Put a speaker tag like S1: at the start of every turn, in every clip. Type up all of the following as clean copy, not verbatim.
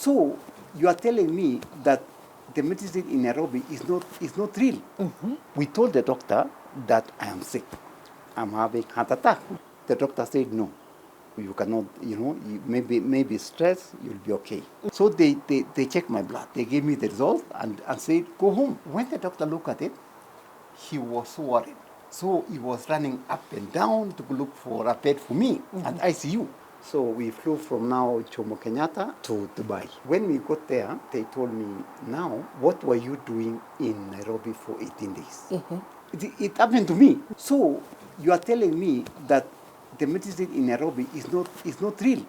S1: So you are telling me that the medicine in Nairobi is not real. We told the doctor that I am sick. I'm having heart attack. The doctor said no. You cannot, maybe stress, you'll be okay. So they checked my blood. They gave me the result and said, go home. When the doctor looked at it, he was so worried. So he was running up and down to look for a bed for me at ICU. So we flew from now Jomo Kenyatta to Dubai. When we got there, they told me, now, what were you doing in Nairobi for 18 days? It happened to me. So you are telling me that the medicine in Nairobi is not real.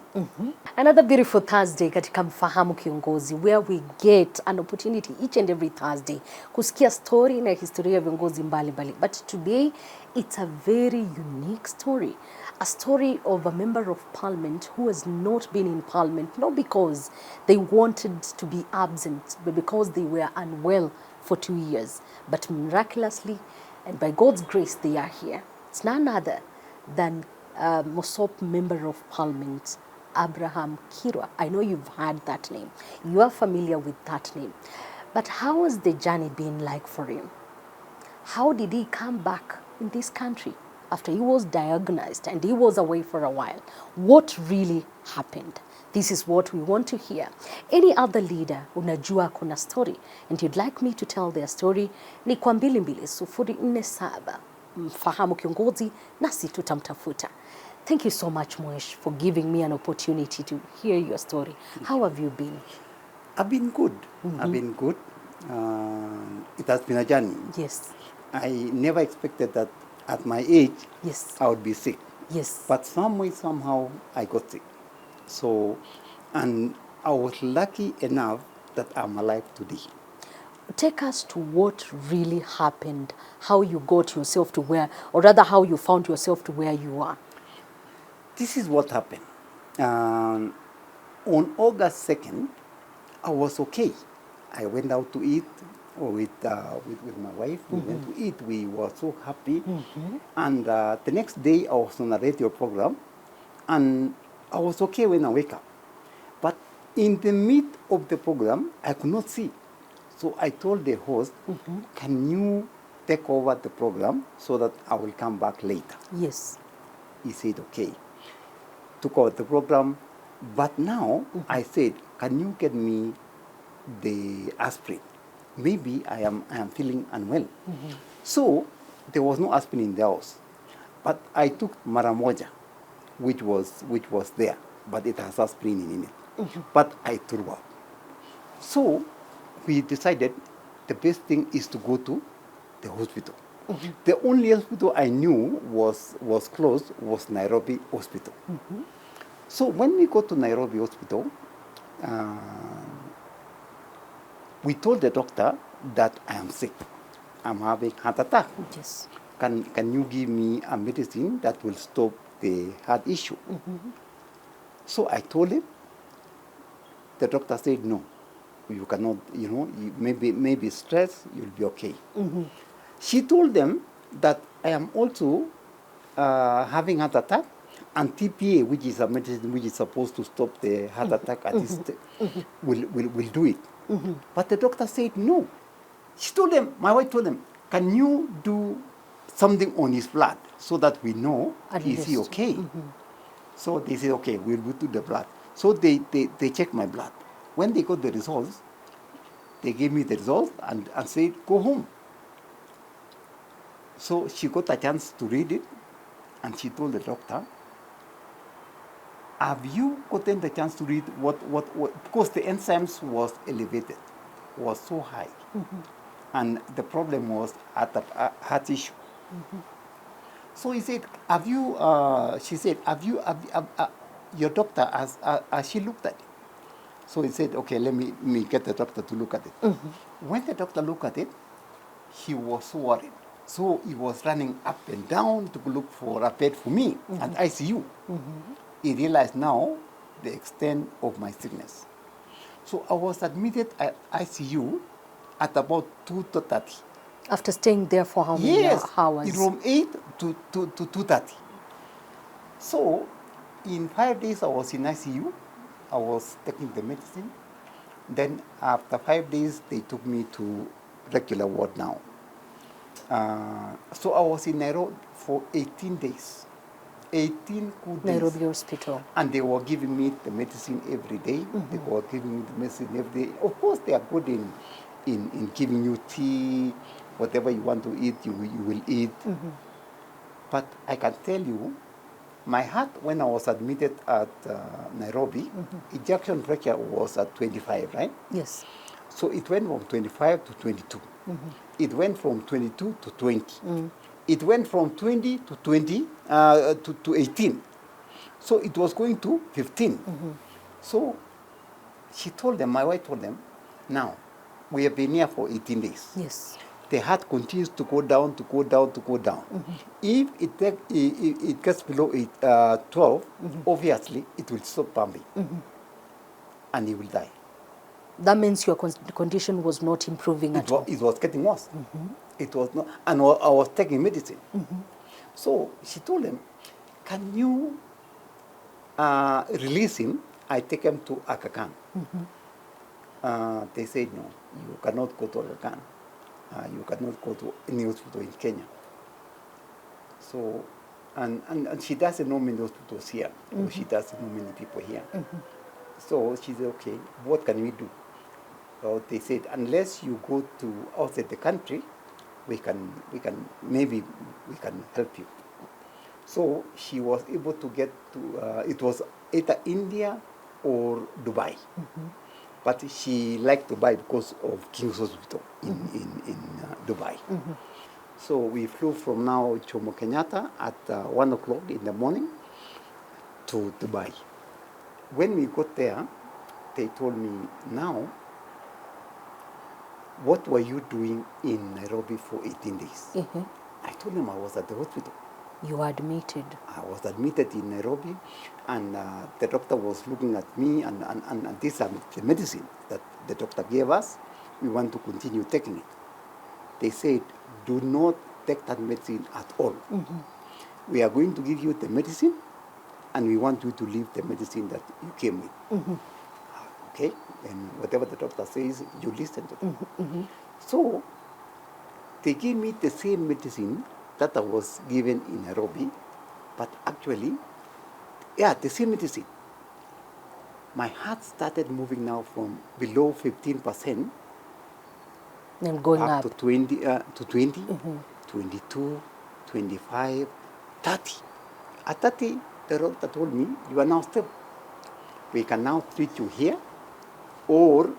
S2: Another beautiful Thursday katika Mfahamu Kiongozi, where we get an opportunity each and every Thursday kusikia story na historia ya viongozi mbalimbali. But today it's a very unique story. A story of a member of parliament who has not been in parliament, not because they wanted to be absent, but because they were unwell for 2 years. But miraculously, and by God's grace, they are here. It's none other than Mosop Member of Parliament, Abraham Kirwa. I know you've heard that name. You are familiar with that name. But how has the journey been like for him? How did he come back in this country after he was diagnosed and he was away for a while? What really happened? This is what we want to hear. Any other leader unajua kuna story and you'd like me to tell their story, ni kwa 224047 Mfahamu Kiongozi, nasi tutamtafuta. Thank you so much, Moesh, for giving me an opportunity to hear your story. How have you been?
S1: I've been good. I've been good. It has been a journey.
S2: Yes.
S1: I never expected that at my age,
S2: yes,
S1: I would be sick.
S2: Yes.
S1: But some way, somehow, I got sick. So, and I was lucky enough that I'm alive today.
S2: Take us to what really happened, how you got yourself to where, or rather how you found yourself to where you are.
S1: This is what happened. On August 2nd, I was okay. I went out to eat with my wife. We went to eat. We were so happy. And the next day, I was on a radio program, and I was okay when I wake up. But in the mid of the program, I could not see. So I told the host, can you take over the program so that I will come back later?
S2: Yes.
S1: He said, okay. Took over the program. But now I said, can you get me the aspirin? Maybe I am feeling unwell. So there was no aspirin in the house. But I took Maramoja, which was there, but it has aspirin in it. But I threw up. So we decided the best thing is to go to the hospital. The only hospital I knew was closed was Nairobi Hospital. So when we go to Nairobi Hospital, we told the doctor that I am sick. I'm having heart attack.
S2: Yes.
S1: Can you give me a medicine that will stop the heart issue? So I told him. The doctor said no. You cannot, maybe stress, you'll be okay. She told them that I am also having heart attack, and TPA, which is a medicine which is supposed to stop the heart attack, at least will do it. But the doctor said no. She told them, my wife told them, can you do something on his blood so that we know is he okay? So they said, okay, we'll do the blood. So they checked my blood. When they got the results, they gave me the results and said, go home. So she got a chance to read it, and she told the doctor, have you gotten the chance to read what because the enzymes was elevated, was so high. And the problem was at the heart issue. So he said, have you, she said, have your doctor, has she looked at it? So he said, okay, let me get the doctor to look at it. When the doctor looked at it, he was so worried. So he was running up and down to look for a bed for me at ICU. He realized now the extent of my sickness. So I was admitted at ICU at about 2:30.
S2: After staying there for how many hours?
S1: From 8 to 2:30. So in 5 days I was in ICU. I was taking the medicine. Then after 5 days, they took me to regular ward now. So I was in Nairobi for 18 days. 18 good days.
S2: Nairobi Hospital.
S1: And they were giving me the medicine every day. They were giving me the medicine every day. Of course, they are good in giving you tea, whatever you want to eat, you will eat. But I can tell you, my heart, when I was admitted at Nairobi, ejection pressure was at 25, right?
S2: Yes.
S1: So it went from 25 to 22. It went from 22 to 20. It went from 20 to 20 to 18. So it was going to 15. So she told them, my wife told them, now we have been here for 18 days.
S2: Yes.
S1: The heart continues to go down, to go down, to go down. If it gets below 12, obviously it will stop pumping, and he will die.
S2: That means your condition was not improving at all.
S1: It was getting worse. It was not, and I was taking medicine. So she told them, can you release him? I take him to Aga Khan. They said, no, you cannot go to Aga Khan. You cannot go to any hospital in Kenya. So, and she doesn't know many hospitals here. Or she doesn't know many people here. So she said, okay, what can we do? So they said, unless you go to outside the country, maybe we can help you. So she was able to get to, it was either India or Dubai. But she liked Dubai because of King's Hospital in Dubai. So we flew from now Jomo Kenyatta at 1 o'clock in the morning to Dubai. When we got there, they told me, now, what were you doing in Nairobi for 18 days? I told them I was at the hospital.
S2: You were admitted.
S1: I was admitted in Nairobi, and the doctor was looking at me, and these are the medicine that the doctor gave us. We want to continue taking it. They said, do not take that medicine at all. We are going to give you the medicine, and we want you to leave the medicine that you came with. Okay? And whatever the doctor says, you listen to them. So they gave me the same medicine that I was given in Nairobi, but actually, the same medicine. My heart started moving now from below 15%
S2: And going up.
S1: to 20, 22, 25, 30. At 30, the doctor told me, you are now stable. We can now treat you here, or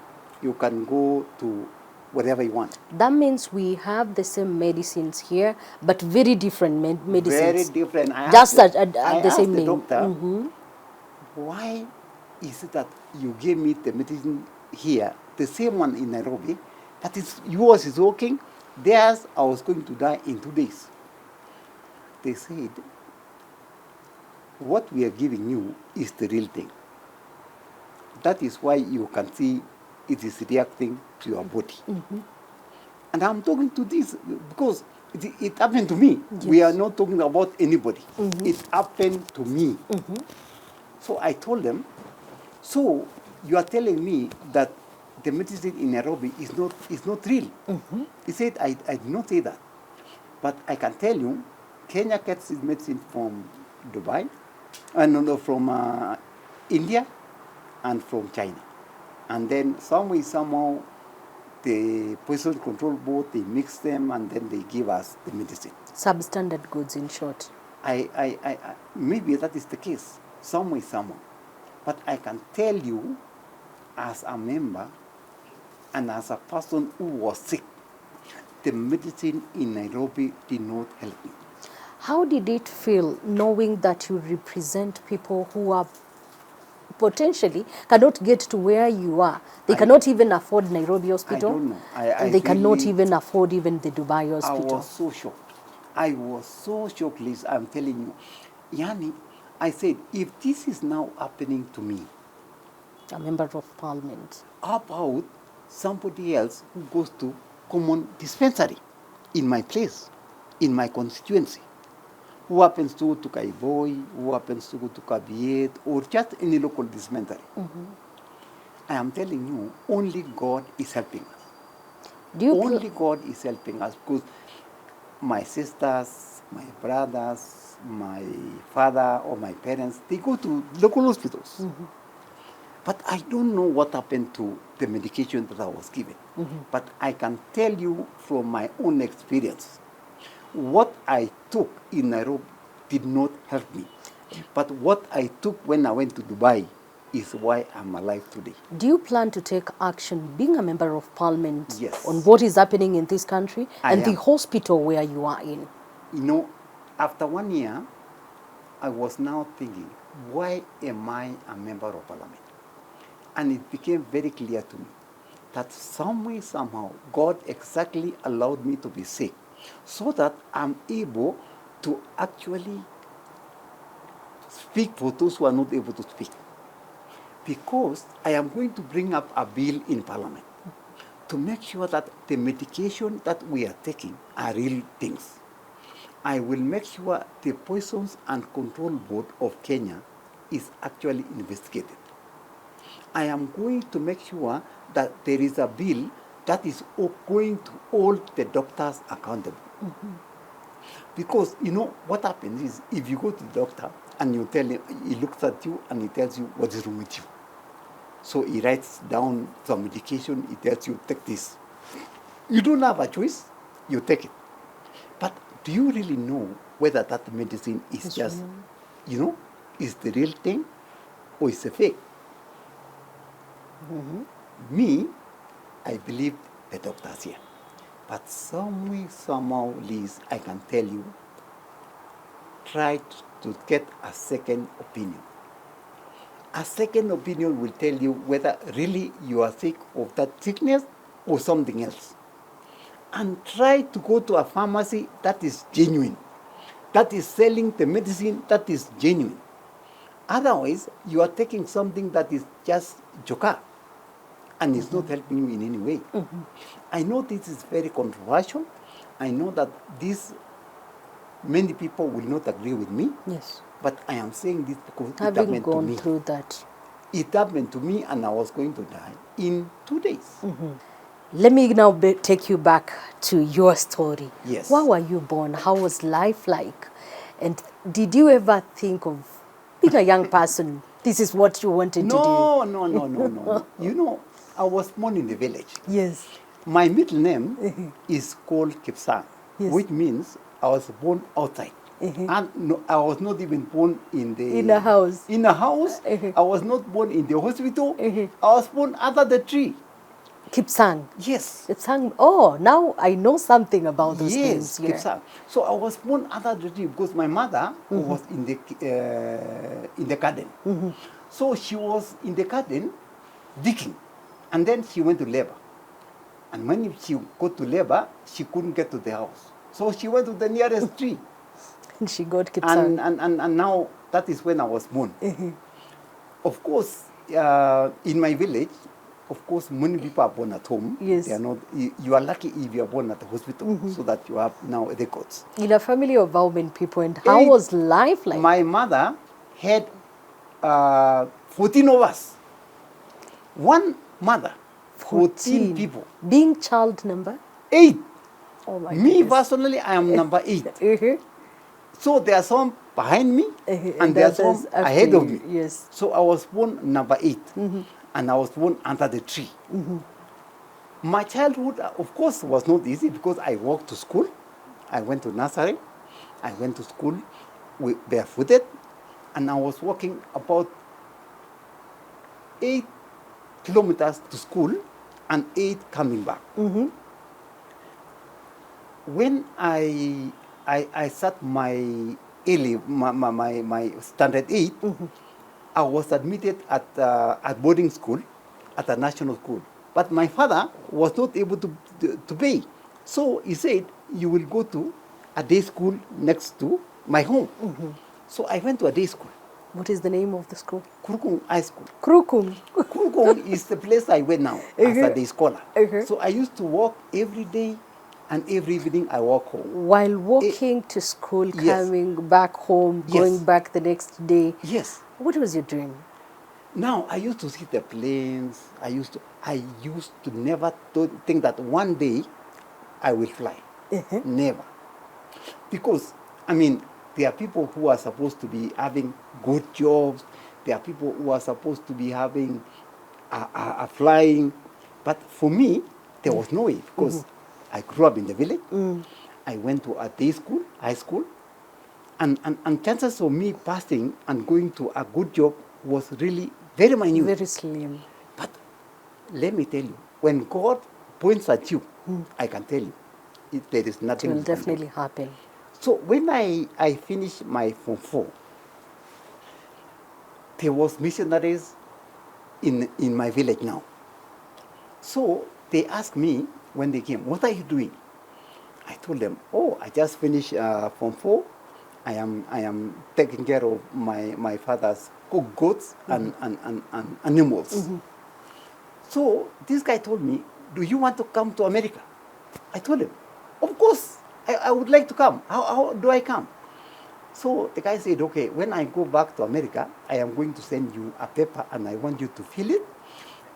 S1: you can go to whatever you want.
S2: That means we have the same medicines here, but very different medicines.
S1: Very different.
S2: Just at
S1: I
S2: the same
S1: asked the
S2: name.
S1: doctor, why is it that you gave me the medicine here, the same one in Nairobi, but yours is working, theirs I was going to die in 2 days. They said, what we are giving you is the real thing. That is why you can see it is reacting to your body. And I'm talking to this because it happened to me.
S2: Yes.
S1: We are not talking about anybody. It happened to me. So I told them, so you are telling me that the medicine in Nairobi is not real. He said, I did not say that. But I can tell you, Kenya gets its medicine from Dubai, from India, and from China. And then somehow, the Poison Control Board, they mix them and then they give us the medicine.
S2: Substandard goods, in short.
S1: Maybe that is the case, somehow. But I can tell you, as a member and as a person who was sick, the medicine in Nairobi did not help me.
S2: How did it feel knowing that you represent people who are potentially cannot get to where you are? They cannot even afford Nairobi Hospital.
S1: I don't know.
S2: And they cannot even afford even the Dubai Hospital.
S1: I was so shocked. I was so shocked, Liz. I'm telling you. Yani, I said, if this is now happening to me,
S2: a member of parliament,
S1: how about somebody else who goes to common dispensary in my place, in my constituency, who happens to go to Kaiboi, who happens to go to Kabiet, or just any local dispensary. I am telling you, only God is helping us.
S2: Do you
S1: Only God is helping us, because my sisters, my brothers, my father or my parents, they go to local hospitals. But I don't know what happened to the medication that I was given. But I can tell you from my own experience, what I took in Nairobi did not help me. But what I took when I went to Dubai is why I'm alive today.
S2: Do you plan to take action, being a member of parliament,
S1: Yes.
S2: on what is happening in this country
S1: I
S2: and the
S1: am.
S2: hospital where you are in?
S1: You know, after 1 year, I was now thinking, why am I a member of parliament? And it became very clear to me that some way, somehow, God exactly allowed me to be sick so that I'm able to actually speak for those who are not able to speak. Because I am going to bring up a bill in parliament to make sure that the medication that we are taking are real things. I will make sure the Poisons and Control Board of Kenya is actually investigated. I am going to make sure that there is a bill that is going to hold the doctors accountable. Because, you know, what happens is, if you go to the doctor and you tell him, he looks at you and he tells you what is wrong with you. So he writes down some medication, he tells you, take this. You don't have a choice, you take it. But do you really know whether that medicine is
S2: It's
S1: just,
S2: real.
S1: you know, is the real thing or is a fake? Me, I believe the doctors here. But some way, somehow, Liz, I can tell you, try to get a second opinion. A second opinion will tell you whether really you are sick of that sickness or something else. And try to go to a pharmacy that is genuine, that is selling the medicine that is genuine. Otherwise, you are taking something that is just joker, and it's not helping you in any way. I know this is very controversial. I know that many people will not agree with me.
S2: Yes.
S1: But I am saying this because it
S2: Having
S1: happened to
S2: gone
S1: me.
S2: through that.
S1: It happened to me, and I was going to die in 2 days.
S2: Let me now take you back to your story.
S1: Yes.
S2: Where were you born? How was life like? And did you ever think of being a young person, this is what you wanted to do?
S1: No. You know, I was born in the village.
S2: Yes.
S1: My middle name is called Kipsang,
S2: Yes.
S1: which means I was born outside. And no, I was not even born
S2: In a house.
S1: In a house. I was not born in the hospital. I was born under the tree.
S2: Kipsang.
S1: Yes.
S2: Kipsang. Oh, now I know something about those names
S1: Yes,
S2: here.
S1: Kipsang. So I was born under the tree because my mother was in the garden. So she was in the garden digging, and then she went to labor. And when she got to labor, she couldn't get to the house. So she went to the nearest tree.
S2: And she got Kipsang.
S1: And now that is when I was born. Of course, in my village, of course, many people are born at home.
S2: Yes.
S1: They are not. You are lucky if you are born at the hospital, so that you have now records.
S2: In a family of how many people, and how was life like?
S1: My mother had 14 of us. One mother, 14 people.
S2: Being child number?
S1: 8.
S2: Oh my
S1: Me
S2: goodness.
S1: personally, I am number 8. So there are some behind me, and there are some
S2: others after
S1: ahead of
S2: you,
S1: me.
S2: yes.
S1: So I was born number 8, and I was born under the tree. My childhood, of course, was not easy because I walked to school. I went to nursery. I went to school barefooted, and I was walking about 8 kilometers to school and 8 coming back. When I sat my standard 8, I was admitted at boarding school, at a national school. But my father was not able to pay. So he said, you will go to a day school next to my home. So I went to a day school.
S2: What is the name of the school?
S1: Kurukung High School.
S2: Kurukung.
S1: Kurukung is the place I went now as a day scholar. So I used to walk every day, and every evening I walk home.
S2: While walking to school,
S1: Yes.
S2: coming back home,
S1: Yes.
S2: going back the next day.
S1: Yes.
S2: What was your dream?
S1: Now, I used to see the planes. I used to never think that one day I will fly. Never. Because, I mean, there are people who are supposed to be having good jobs. There are people who are supposed to be having flying. But for me, there was no way because I grew up in the village. I went to a day school, high school. And chances of me passing and going to a good job was really very minute.
S2: Very slim.
S1: But let me tell you, when God points at you, I can tell you, there is nothing.
S2: It will definitely happen.
S1: So when I finished my Form 4, there was missionaries in my village now. So they asked me when they came, what are you doing? I told them, oh, I just finished Form 4. I am taking care of my father's goats and animals. So this guy told me, do you want to come to America? I told him, of course, I would like to come. How do I come? So the guy said, okay, when I go back to America, I am going to send you a paper and I want you to fill it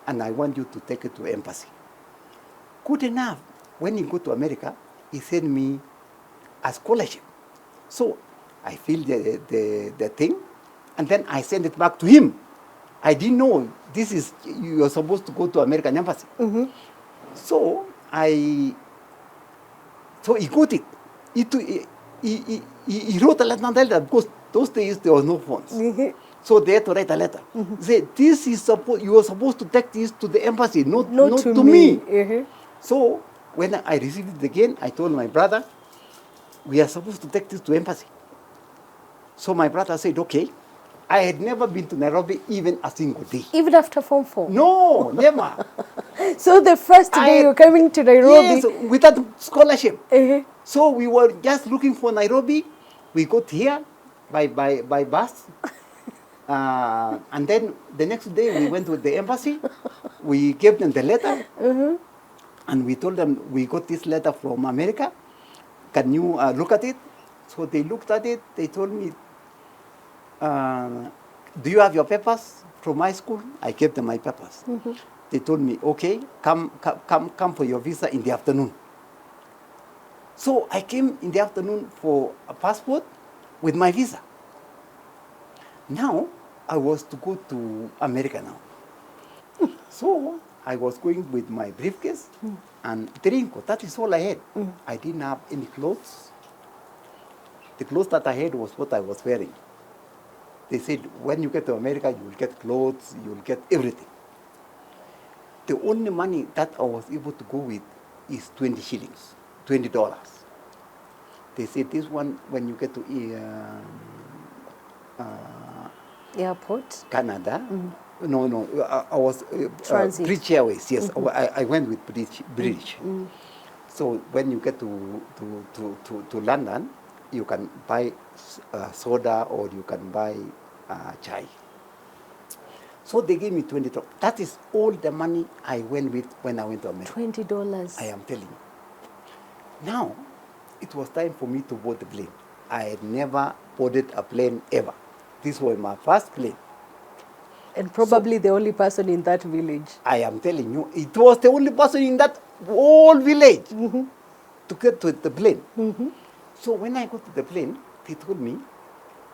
S1: and I want you to take it to embassy. Good enough. When he go to America, he sent me a scholarship. So I fill the thing and then I send it back to him. I didn't know you are supposed to go to American embassy. So he got it. He wrote a letter because those days there was no phones. So they had to write a letter. Say, you are supposed to take this to the embassy, not to me. So when I received it again, I told my brother, we are supposed to take this to embassy. So my brother said, okay. I had never been to Nairobi even a single day.
S2: Even after Form 4?
S1: No, never.
S2: So the first day you're coming to Nairobi?
S1: Yes, without scholarship. So we were just looking for Nairobi. We got here by bus. And then the next day we went to the embassy. We gave them the letter. And we told them, we got this letter from America. Can you look at it? So they looked at it. They told me, do you have your papers from my school? I gave them my papers. They told me, okay, come for your visa in the afternoon. So I came in the afternoon for a passport with my visa. Now I was to go to America now. So I was going with my briefcase and drink. That is all I had. I didn't have any clothes. The clothes that I had was what I was wearing. They said, when you get to America, you will get clothes, you will get everything. The only money that I was able to go with is 20 shillings, $20. They said, this one, when you get to
S2: airport?
S1: Canada, no, I was British Airways, yes, I went with British. So when you get to London, you can buy soda or you can buy chai. So they gave me $20. That is all the money I went with when I went to America.
S2: $20.
S1: I am telling you. Now, it was time for me to board the plane. I had never boarded a plane ever. This was my first plane.
S2: And probably the only person in that village.
S1: I am telling you, it was the only person in that whole village to get to the plane. So when I got to the plane, they told me,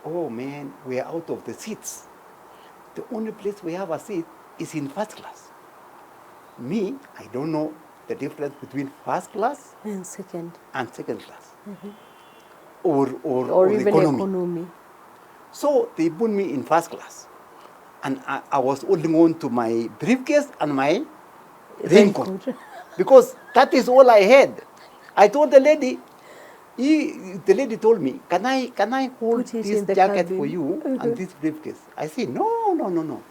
S1: oh man, we are out of the seats. The only place we have a seat is in first class. Me, I don't know the difference between first class
S2: and second
S1: class. Or
S2: even economy.
S1: So they put me in first class. And I was holding on to my briefcase and my raincoat. Because that is all I had. I told the lady, the lady told me, can I hold this jacket for you and this briefcase? I said, no.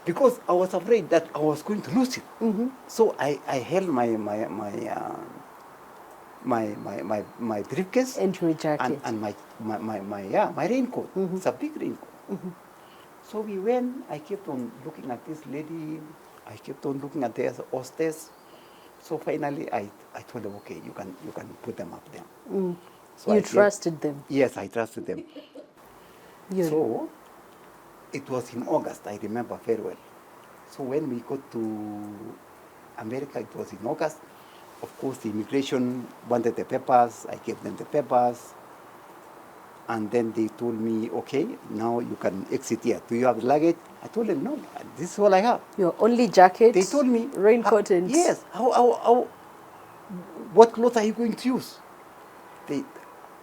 S1: Because I was afraid that I was going to lose it. So I held my briefcase
S2: and your jacket
S1: and my raincoat. It's a big raincoat. So we went. I kept on looking at this lady. I kept on looking at the hostess. So finally, I told them, okay, you can put them up there. So
S2: you trusted them?
S1: Yes, I trusted them.
S2: So
S1: It was in August, I remember very well. So when we got to America, it was in August. Of course, the immigration wanted the papers. I gave them the papers. And then they told me, okay, now you can exit here. Do you have luggage? I told them, no, this is all I have.
S2: Your only jacket?
S1: They told me,
S2: raincoat and...
S1: Yes, what clothes are you going to use?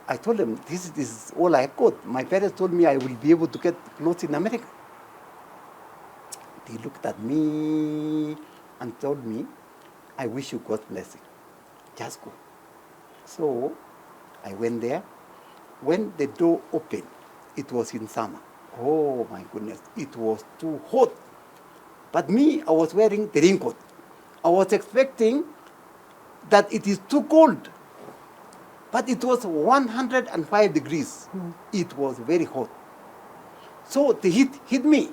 S1: I told them, this is all I got. My parents told me I will be able to get clothes in America. They looked at me and told me, I wish you God's blessing. Just go. So I went there. When the door opened, it was in summer. Oh my goodness, it was too hot. But me, I was wearing the raincoat. I was expecting that it is too cold. But it was 105 degrees. It was very hot. So the heat hit me.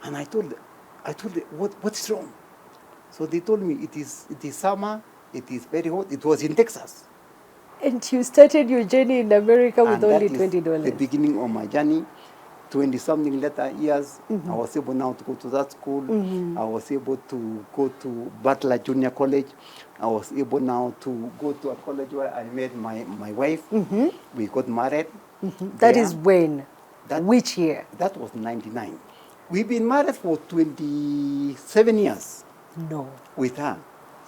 S1: And I told them, what's wrong? So they told me it is summer, it is very hot. It was in Texas.
S2: And you started your journey in America with only $20.
S1: The beginning of my journey. 20-something later years, I was able now to go to that school. I was able to go to Butler Junior College. I was able now to go to a college where I met my wife. We got married.
S2: That is when? Which year?
S1: That was 99. We've been married for 27 years.
S2: No.
S1: With her.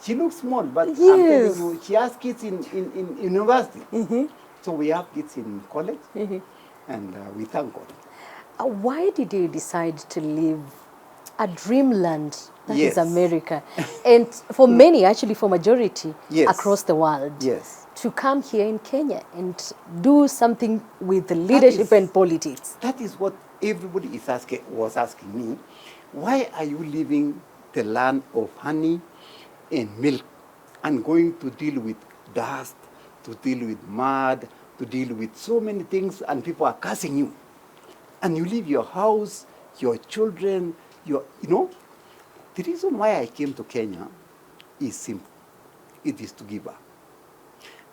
S1: She looks small, but
S2: yes.
S1: I'm telling you, she has kids in university. So we have kids in college, and we thank God.
S2: Why did you decide to leave a dreamland that
S1: Yes.
S2: is America? And for many, actually for majority,
S1: Yes.
S2: across the world,
S1: Yes.
S2: to come here in Kenya and do something with the leadership and politics?
S1: That is what everybody was asking me. Why are you leaving the land of honey and milk and going to deal with dust, to deal with mud, to deal with so many things, and people are cursing you? And you leave your house, your children, the reason why I came to Kenya is simple. It is to give up.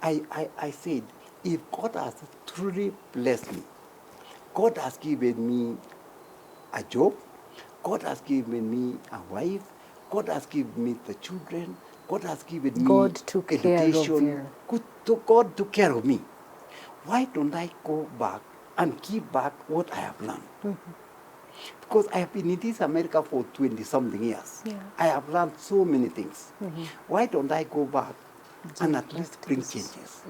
S1: I said, if God has truly blessed me, God has given me a job, God has given me a wife, God has given me the children, God has given me
S2: God took
S1: education.
S2: care of you.
S1: God took care of me. Why don't I go back and give back what I have learned? Because I have been in this America for 20-something years.
S2: Yeah.
S1: I have learned so many things. Why don't I go back and at least bring changes?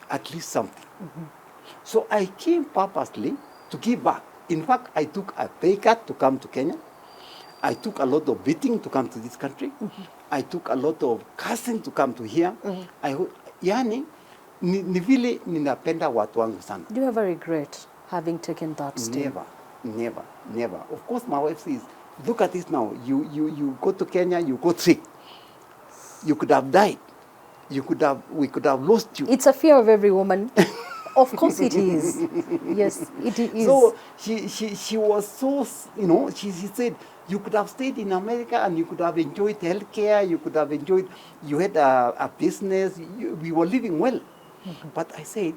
S1: At least something. So I came purposely to give back. In fact, I took a pay cut to come to Kenya. I took a lot of beating to come to this country. I took a lot of cursing to come to here. Ni vile ninapenda watu wangu sana.
S2: Do you ever regret having taken that step?
S1: Never. Of course, my wife says, look at this now. You go to Kenya, you got sick. You could have died. We could have lost you.
S2: It's a fear of every woman. Of course it is. Yes, it is.
S1: So she was so, she said, you could have stayed in America and you could have enjoyed healthcare, you could have enjoyed, you had a business, we were living well. But I said,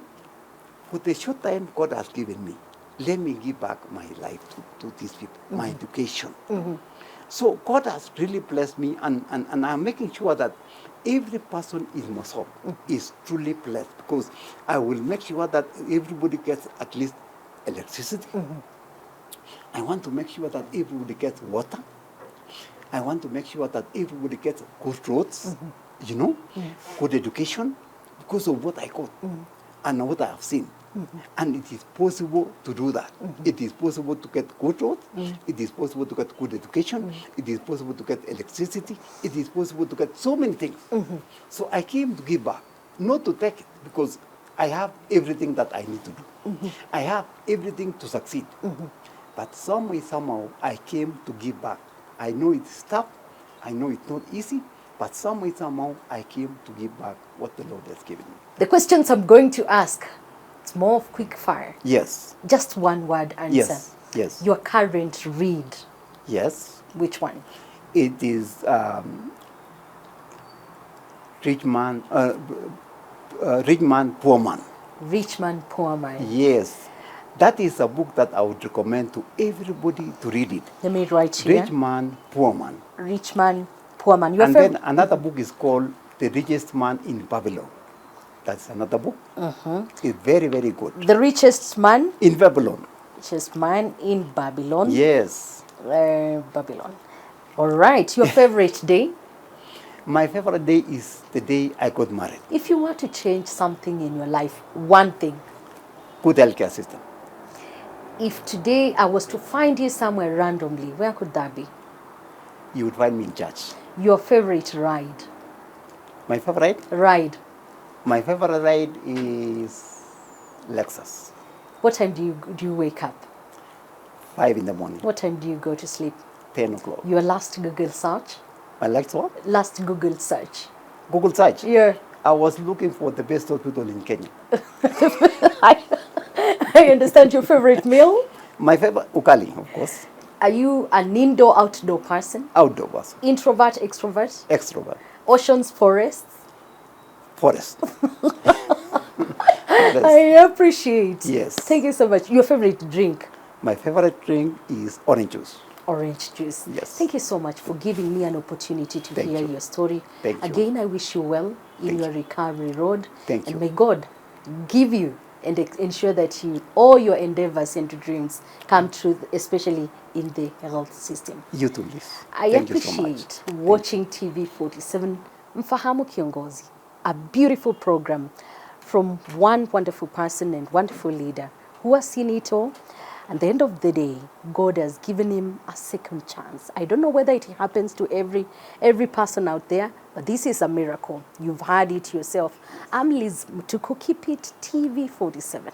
S1: for the short time God has given me, let me give back my life to these people, my education. So God has really blessed me, and I'm making sure that every person in Mosop is truly blessed, because I will make sure that everybody gets at least electricity. I want to make sure that everybody gets water. I want to make sure that everybody gets good roads, good education, because of what I got and what I have seen. And it is possible to do that. It is possible to get good roads. It is possible to get good education. It is possible to get electricity. It is possible to get so many things. So I came to give back, not to take it, because I have everything that I need to do. I have everything to succeed. But some way, somehow, I came to give back. I know it's tough. I know it's not easy. But some way, somehow, I came to give back what the Lord has given me.
S2: The questions I'm going to ask, it's more of quick fire.
S1: Yes.
S2: Just one word answer.
S1: Yes.
S2: Your current read.
S1: Yes.
S2: Which one?
S1: It is Rich Man, Poor Man.
S2: Rich Man, Poor Man.
S1: Yes. That is a book that I would recommend to everybody to read it.
S2: Let me write here.
S1: Rich Man, Poor Man.
S2: Rich Man, Poor Man. Your
S1: And
S2: favorite?
S1: then another book is called The Richest Man in Babylon. That's another book. It's very, very good.
S2: The Richest Man?
S1: In Babylon.
S2: Richest Man in Babylon.
S1: Yes.
S2: Babylon. All right. Your favorite day?
S1: My favorite day is the day I got married.
S2: If you were to change something in your life, one thing.
S1: Good healthcare system.
S2: If today I was to find you somewhere randomly, where could that be?
S1: You would find me in church.
S2: Your favorite ride?
S1: My favorite?
S2: Ride.
S1: My favorite ride is Lexus.
S2: What time do you wake up?
S1: 5 in the morning.
S2: What time do you go to sleep?
S1: 10 o'clock.
S2: Your last Google search?
S1: My last what?
S2: Last Google search.
S1: Google search?
S2: Yeah.
S1: I was looking for the best hospital in Kenya.
S2: I understand your favorite meal.
S1: My favorite, ukali, of course.
S2: Are you an indoor, outdoor person?
S1: Outdoor person.
S2: Introvert, extrovert?
S1: Extrovert.
S2: Oceans, forests?
S1: Forest.
S2: I appreciate.
S1: Yes.
S2: Thank you so much. Your favorite drink?
S1: My favorite drink is orange juice.
S2: Orange juice.
S1: Yes.
S2: Thank you so much for giving me an opportunity to
S1: Thank
S2: hear
S1: you.
S2: your story.
S1: Thank you.
S2: Again, I wish you well in
S1: Thank
S2: your
S1: you.
S2: recovery road.
S1: Thank
S2: and
S1: you.
S2: may God give you and ensure that all your endeavors and dreams come true, especially in the health system.
S1: You too, Liz.
S2: I
S1: Thank you so much.
S2: appreciate watching TV 47 Mfahamu Kiongozi, a beautiful program from one wonderful person and wonderful leader who has seen it all. At the end of the day, God has given him a second chance. I don't know whether it happens to every person out there, but this is a miracle. You've heard it yourself. I'm Liz Mutuku. Keep it TV 47.